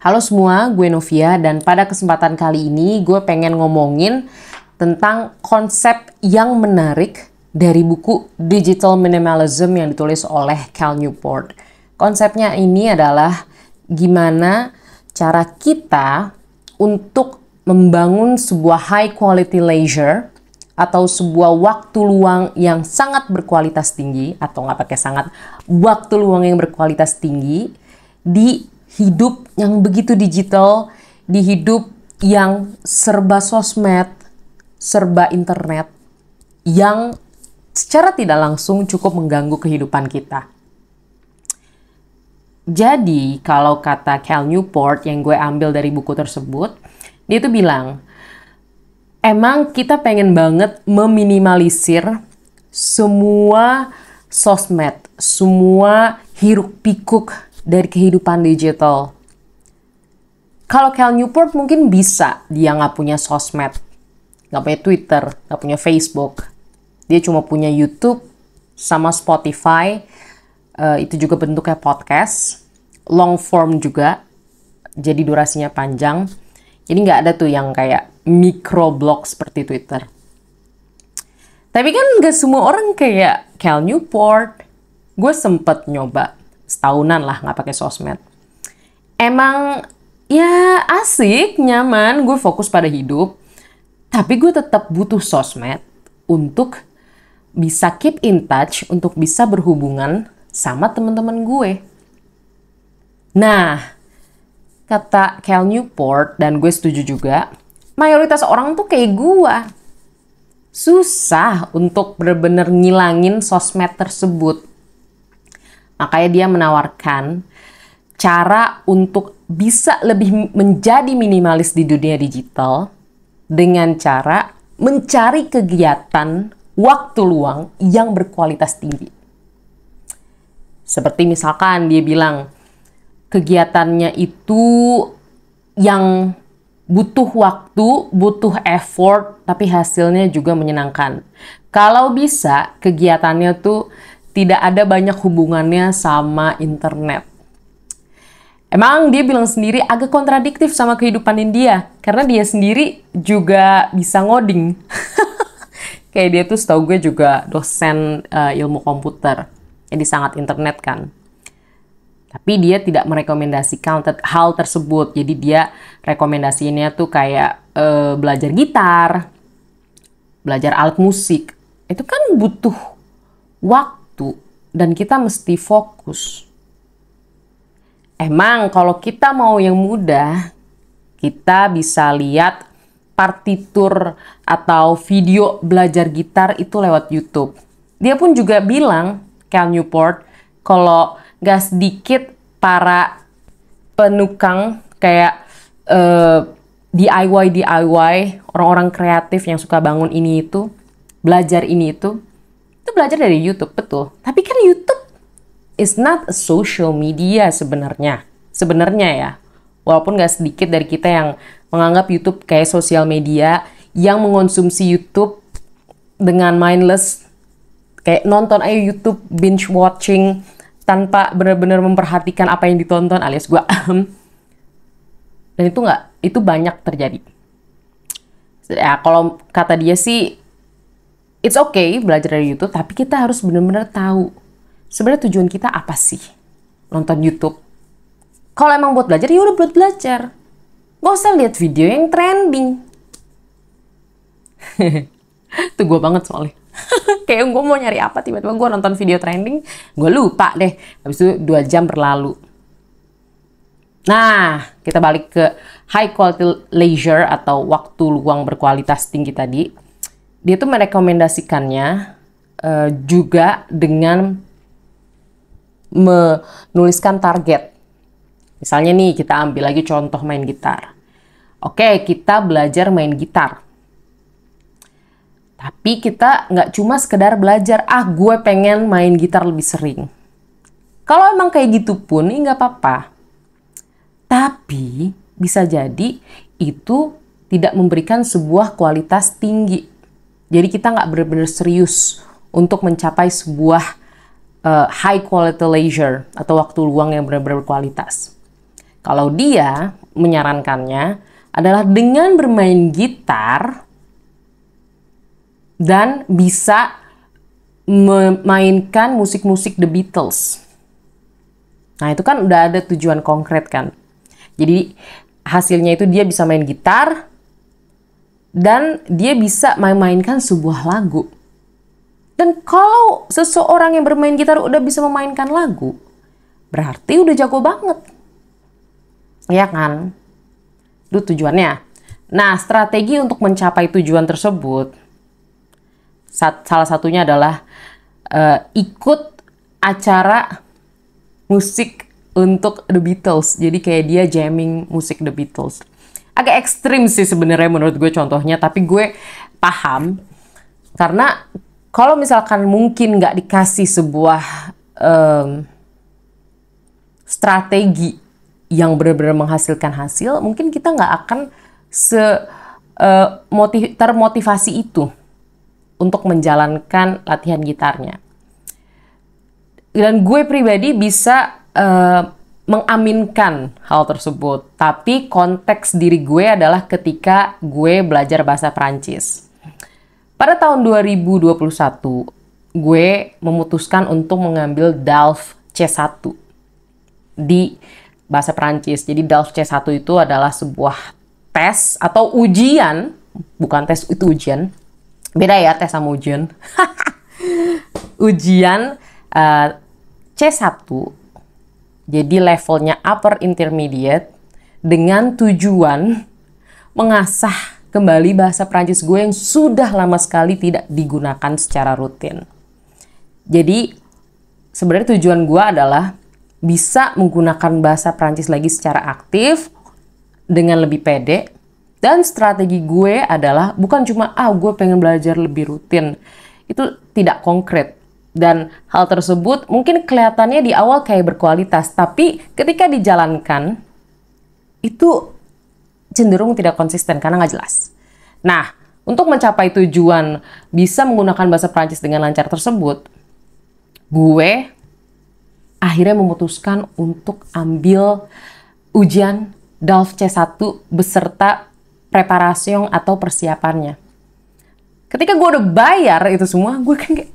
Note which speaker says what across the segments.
Speaker 1: Halo semua, gue Novia dan pada kesempatan kali ini gue pengen ngomongin tentang konsep yang menarik dari buku Digital Minimalism yang ditulis oleh Cal Newport. Konsepnya ini adalah gimana cara kita untuk membangun sebuah high quality leisure atau sebuah waktu luang yang sangat berkualitas tinggi, atau nggak pakai sangat, waktu luang yang berkualitas tinggi di hidup yang begitu digital, di hidup yang serba sosmed, serba internet, yang secara tidak langsung cukup mengganggu kehidupan kita. Jadi, kalau kata Cal Newport yang gue ambil dari buku tersebut, dia tuh bilang, emang kita pengen banget meminimalisir semua sosmed, semua hiruk-pikuk dari kehidupan digital. Kalau Cal Newport mungkin bisa, dia nggak punya sosmed, nggak punya Twitter, nggak punya Facebook. Dia cuma punya YouTube sama Spotify, itu juga bentuknya podcast, long form juga, jadi durasinya panjang. Jadi nggak ada tuh yang kayak microblog seperti Twitter. Tapi kan nggak semua orang kayak Cal Newport. Gue sempet nyoba setahunan lah nggak pakai sosmed. Emang ya asik, nyaman, gue fokus pada hidup. Tapi gue tetap butuh sosmed untuk bisa keep in touch, untuk bisa berhubungan sama teman-teman gue. Nah, kata Cal Newport, dan gue setuju juga, mayoritas orang tuh kayak gue. Susah untuk benar-benar ngilangin sosmed tersebut. Makanya dia menawarkan cara untuk bisa lebih menjadi minimalis di dunia digital dengan cara mencari kegiatan waktu luang yang berkualitas tinggi. Seperti misalkan dia bilang kegiatannya itu yang butuh waktu, butuh effort, tapi hasilnya juga menyenangkan. Kalau bisa kegiatannya tuh tidak ada banyak hubungannya sama internet. Emang dia bilang sendiri agak kontradiktif sama kehidupan dia, karena dia sendiri juga bisa ngoding. Kayak dia tuh setahu gue juga dosen ilmu komputer, jadi sangat internet kan. Tapi dia tidak merekomendasikan hal tersebut, jadi dia rekomendasinya tuh kayak belajar gitar, belajar alat musik. Itu kan butuh waktu dan kita mesti fokus. Emang kalau kita mau yang mudah, kita bisa lihat partitur atau video belajar gitar itu lewat YouTube. Dia pun juga bilang, Cal Newport, kalau gak sedikit para penukang kayak DIY, orang-orang kreatif yang suka bangun ini itu, belajar ini itu belajar dari YouTube, betul. Tapi kan YouTube is not a social media sebenarnya. Sebenarnya ya. Walaupun gak sedikit dari kita yang menganggap YouTube kayak sosial media, yang mengonsumsi YouTube dengan mindless, kayak nonton aja YouTube, binge watching, tanpa benar-benar memperhatikan apa yang ditonton, alias gue dan itu banyak terjadi. Ya, kalau kata dia sih, it's okay belajar dari YouTube, tapi kita harus benar-benar tahu sebenarnya tujuan kita apa sih nonton YouTube. Kalau emang buat belajar, ya udah buat belajar. Gak usah lihat video yang trending. Itu gue banget soalnya. Kayak gue mau nyari apa, tiba-tiba gue nonton video trending, gue lupa deh. Habis itu 2 jam berlalu. Nah, kita balik ke high quality leisure atau waktu luang berkualitas tinggi tadi. Dia tuh merekomendasikannya juga dengan menuliskan target. Misalnya nih, kita ambil lagi contoh main gitar. Oke, kita belajar main gitar. Tapi kita nggak cuma sekedar belajar, gue pengen main gitar lebih sering. Kalau emang kayak gitu pun, nggak apa-apa. Tapi bisa jadi itu tidak memberikan sebuah kualitas tinggi. Jadi kita nggak benar-benar serius untuk mencapai sebuah high quality leisure atau waktu luang yang benar-benar berkualitas. Kalau dia menyarankannya adalah dengan bermain gitar dan bisa memainkan musik-musik The Beatles. Nah, itu kan udah ada tujuan konkret kan. Jadi hasilnya itu dia bisa main gitar dan dia bisa mainkan sebuah lagu. Dan kalau seseorang yang bermain gitar udah bisa memainkan lagu, berarti udah jago banget. Ya kan? Itu tujuannya. Nah, strategi untuk mencapai tujuan tersebut, salah satunya adalah ikut acara musik untuk The Beatles. Jadi kayak dia jamming musik The Beatles. Agak ekstrim sih sebenarnya menurut gue contohnya, tapi gue paham. Karena kalau misalkan mungkin nggak dikasih sebuah strategi yang benar-benar menghasilkan hasil, mungkin kita nggak akan termotivasi itu untuk menjalankan latihan gitarnya. Dan gue pribadi bisa mengaminkan hal tersebut. Tapi konteks diri gue adalah ketika gue belajar bahasa Prancis. Pada tahun 2021, gue memutuskan untuk mengambil DALF C1 di bahasa Prancis. Jadi DALF C1 itu adalah sebuah tes atau ujian. Bukan tes, itu ujian. Beda ya tes sama ujian. Ujian C1, jadi levelnya upper intermediate, dengan tujuan mengasah kembali bahasa Prancis gue yang sudah lama sekali tidak digunakan secara rutin. Jadi sebenarnya tujuan gue adalah bisa menggunakan bahasa Prancis lagi secara aktif dengan lebih pede. Dan strategi gue adalah bukan cuma gue pengen belajar lebih rutin. Itu tidak konkret. Dan hal tersebut mungkin kelihatannya di awal kayak berkualitas, tapi ketika dijalankan itu cenderung tidak konsisten karena nggak jelas. Nah, untuk mencapai tujuan bisa menggunakan bahasa Prancis dengan lancar tersebut, gue akhirnya memutuskan untuk ambil ujian DALF C1 beserta preparasi atau persiapannya. Ketika gue udah bayar itu semua, gue kan kayak,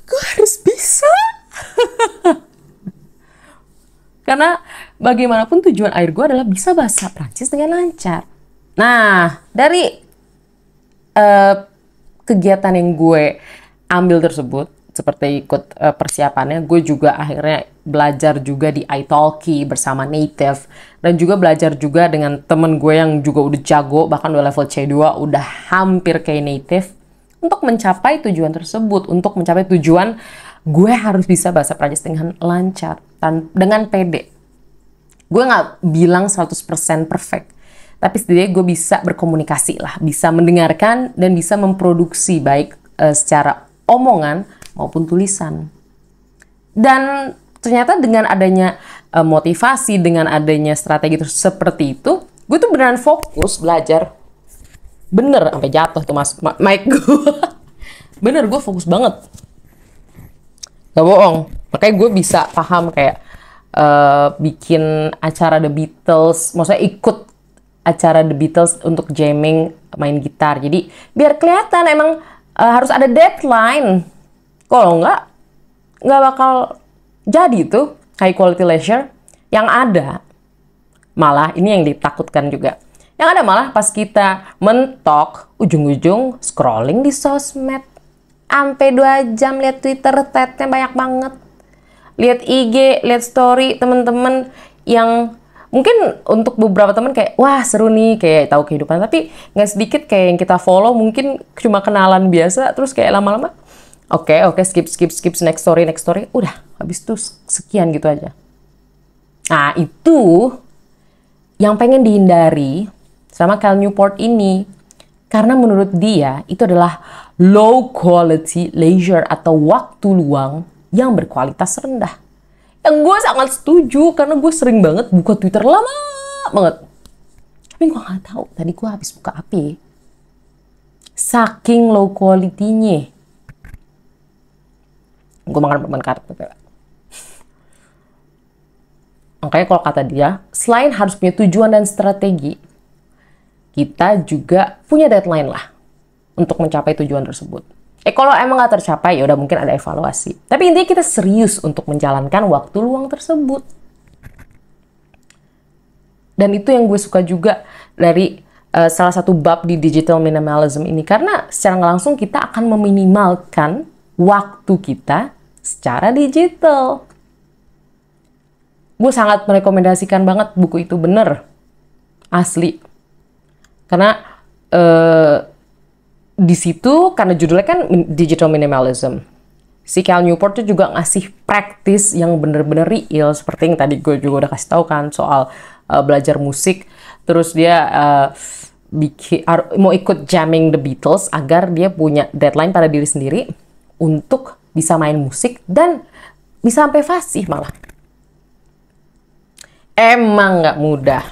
Speaker 1: gue harus bisa. Karena bagaimanapun tujuan akhir gue adalah bisa bahasa Prancis dengan lancar. Nah, dari kegiatan yang gue ambil tersebut, seperti ikut persiapannya, gue juga akhirnya belajar juga di italki bersama native. Dan juga belajar juga dengan temen gue yang juga udah jago, bahkan udah level C2, udah hampir kayak native. Untuk mencapai tujuan tersebut, untuk mencapai tujuan gue harus bisa bahasa Prancis dengan lancar, dengan pede. Gue nggak bilang 100% perfect, tapi setidaknya gue bisa berkomunikasi lah, bisa mendengarkan dan bisa memproduksi baik secara omongan maupun tulisan. Dan ternyata dengan adanya motivasi, dengan adanya strategi seperti itu, gue tuh beneran fokus belajar. Bener, sampai jatuh tuh mic gue. Bener, gue fokus banget. Gak bohong. Makanya gue bisa paham kayak bikin acara The Beatles, maksudnya ikut acara The Beatles untuk jamming, main gitar. Jadi biar kelihatan emang harus ada deadline. Kalau nggak bakal jadi tuh high quality leisure. Yang ada malah, ini yang ditakutkan juga, yang ada malah pas kita mentok, ujung-ujung scrolling di sosmed. Sampai 2 jam lihat Twitter, thread-nya banyak banget. Lihat IG, lihat story teman-teman yang mungkin untuk beberapa teman kayak, wah seru nih, kayak tahu kehidupan. Tapi nggak sedikit kayak yang kita follow mungkin cuma kenalan biasa, terus kayak lama-lama, oke, skip, next story. Udah, habis itu sekian gitu aja. Nah, itu yang pengen dihindari sama Cal Newport ini. Karena menurut dia, itu adalah low quality leisure atau waktu luang yang berkualitas rendah. Yang gue sangat setuju, karena gue sering banget buka Twitter lama banget. Tapi gue gak tahu, tadi gue habis buka apa. Saking low quality-nya. Gue makan permen karet. Makanya kalau kata dia, selain harus punya tujuan dan strategi, kita juga punya deadline lah untuk mencapai tujuan tersebut. Kalau emang nggak tercapai, ya udah mungkin ada evaluasi. Tapi intinya kita serius untuk menjalankan waktu luang tersebut. Dan itu yang gue suka juga dari salah satu bab di digital minimalism ini. Karena secara nggak langsung kita akan meminimalkan waktu kita secara digital. Gue sangat merekomendasikan banget buku itu, bener. Asli. Karena di situ, karena judulnya kan digital minimalism, si Cal Newport tuh juga ngasih praktis yang bener-bener real, seperti yang tadi gue juga udah kasih tahu kan soal belajar musik, terus dia mau ikut jamming The Beatles agar dia punya deadline pada diri sendiri untuk bisa main musik dan bisa sampai fasih malah. Emang nggak mudah,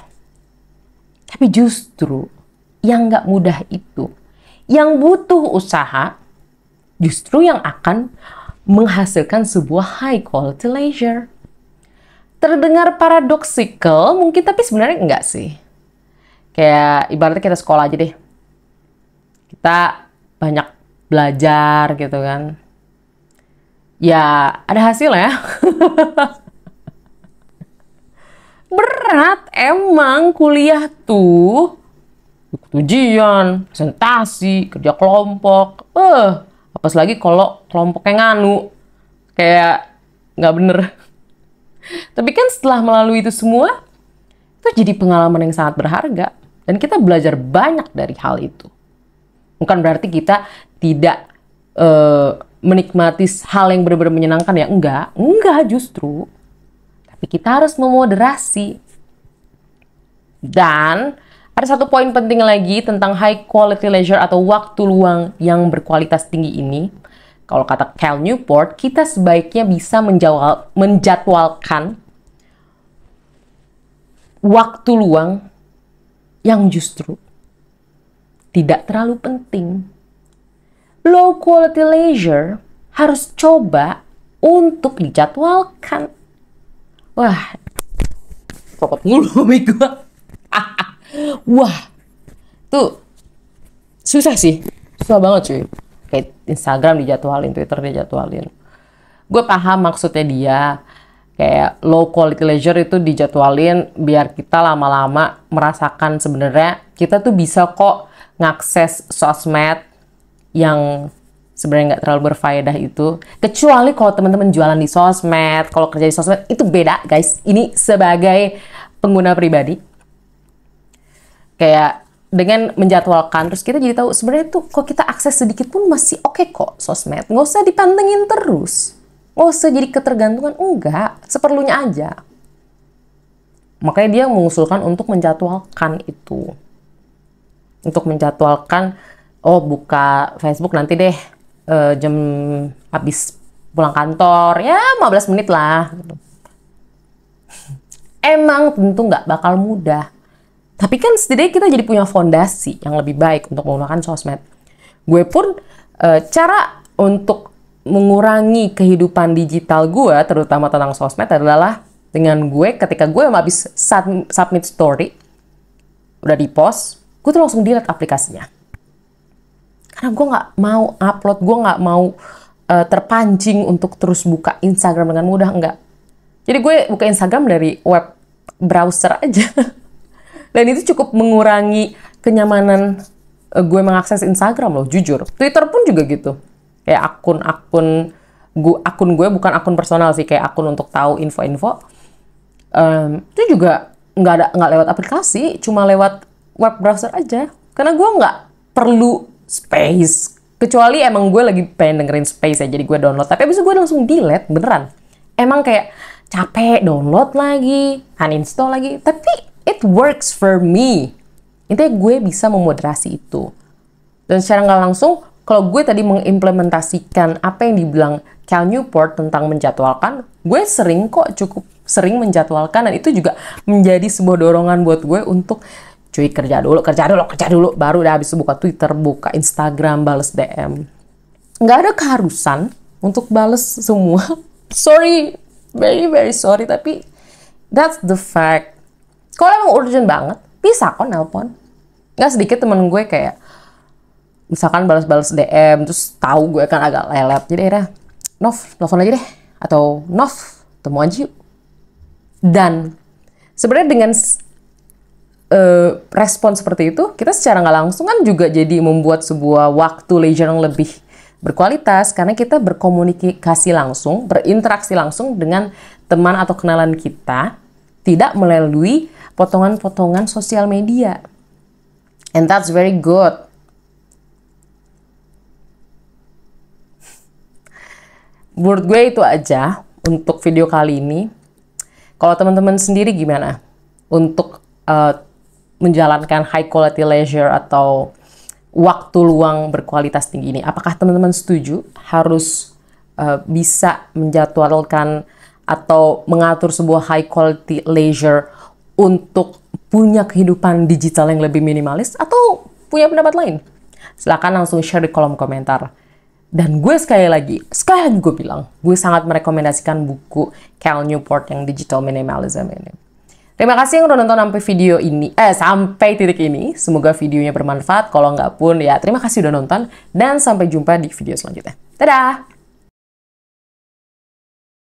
Speaker 1: tapi justru yang nggak mudah itu, yang butuh usaha, justru yang akan menghasilkan sebuah high quality leisure. Terdengar paradoxical mungkin, tapi sebenarnya enggak sih. Kayak ibaratnya kita sekolah aja deh. Kita banyak belajar gitu kan. Ya ada hasil ya. Berat emang kuliah tuh. Ujian, presentasi, kerja kelompok. Apalagi lagi kalau kelompoknya nganu. Kayak nggak bener. Tapi kan setelah melalui itu semua, itu jadi pengalaman yang sangat berharga. Dan kita belajar banyak dari hal itu. Bukan berarti kita tidak menikmati hal yang benar-benar menyenangkan ya. Enggak justru. Tapi kita harus memoderasi. Dan ada satu poin penting lagi tentang high quality leisure atau waktu luang yang berkualitas tinggi ini. Kalau kata Cal Newport, kita sebaiknya bisa menjadwalkan waktu luang yang justru tidak terlalu penting. Low quality leisure harus coba untuk dijadwalkan. Wah, copot mulu mic gua. Wah, tuh susah sih. Susah banget cuy. Kayak Instagram dijadwalin, Twitter dijadwalin. Gue paham maksudnya dia. Kayak low quality leisure itu dijadwalin biar kita lama-lama merasakan sebenarnya kita tuh bisa kok ngakses sosmed yang sebenarnya nggak terlalu berfaedah itu. Kecuali kalau teman-teman jualan di sosmed, kalau kerja di sosmed, itu beda guys. Ini sebagai pengguna pribadi. Kayak dengan menjadwalkan, terus kita jadi tahu sebenarnya tuh kok kita akses sedikit pun masih oke kok sosmed. Nggak usah dipantengin terus. Nggak usah jadi ketergantungan. Enggak, seperlunya aja. Makanya dia mengusulkan untuk menjadwalkan itu. Untuk menjadwalkan, buka Facebook nanti deh jam habis pulang kantor. Ya 15 menit lah. Emang tentu nggak bakal mudah. Tapi kan setidaknya kita jadi punya fondasi yang lebih baik untuk menggunakan sosmed. Gue pun cara untuk mengurangi kehidupan digital gue, terutama tentang sosmed, adalah dengan gue ketika gue habis submit story, udah di post, gue tuh langsung delete aplikasinya. Karena gue nggak mau upload, gue nggak mau terpancing untuk terus buka Instagram dengan mudah, enggak. Jadi gue buka Instagram dari web browser aja. Dan itu cukup mengurangi kenyamanan gue mengakses Instagram loh, jujur. Twitter pun juga gitu. Kayak akun gue bukan akun personal sih, kayak akun untuk tahu info-info. Itu juga nggak lewat aplikasi, cuma lewat web browser aja. Karena gue nggak perlu space. Kecuali emang gue lagi pengen dengerin space ya, jadi gue download. Tapi abis itu gue langsung delete, beneran. Emang kayak capek download lagi, uninstall lagi. Tapi it works for me. Intinya gue bisa memoderasi itu. Dan secara nggak langsung, kalau gue tadi mengimplementasikan apa yang dibilang Cal Newport tentang menjadwalkan, gue cukup sering menjadwalkan, dan itu juga menjadi sebuah dorongan buat gue untuk cuy kerja dulu, baru udah habis buka Twitter, buka Instagram, bales DM. Nggak ada keharusan untuk bales semua. Sorry, very very sorry, tapi That's the fact. Kalau emang urgent banget, bisa kok nelpon. Nggak sedikit temen gue kayak, misalkan balas-balas DM, terus tahu gue kan agak lelet. Jadi akhirnya, Nov, telepon aja deh. Atau, Nov, temu aja yuk. Dan sebenarnya dengan respon seperti itu, kita secara nggak langsung kan juga jadi membuat sebuah waktu leisure yang lebih berkualitas, karena kita berkomunikasi langsung, berinteraksi langsung dengan teman atau kenalan kita, tidak melalui potongan-potongan sosial media. And that's very good. Menurut gue itu aja untuk video kali ini. Kalau teman-teman sendiri gimana? Untuk menjalankan high quality leisure atau waktu luang berkualitas tinggi ini. Apakah teman-teman setuju harus bisa menjadwalkan atau mengatur sebuah high quality leisure untuk punya kehidupan digital yang lebih minimalis, atau punya pendapat lain? Silahkan langsung share di kolom komentar. Dan gue sekali lagi gue bilang, gue sangat merekomendasikan buku Cal Newport yang Digital Minimalism ini. Terima kasih yang udah nonton sampai video ini, sampai titik ini. Semoga videonya bermanfaat. Kalau nggak pun ya terima kasih udah nonton, dan sampai jumpa di video selanjutnya. Dadah!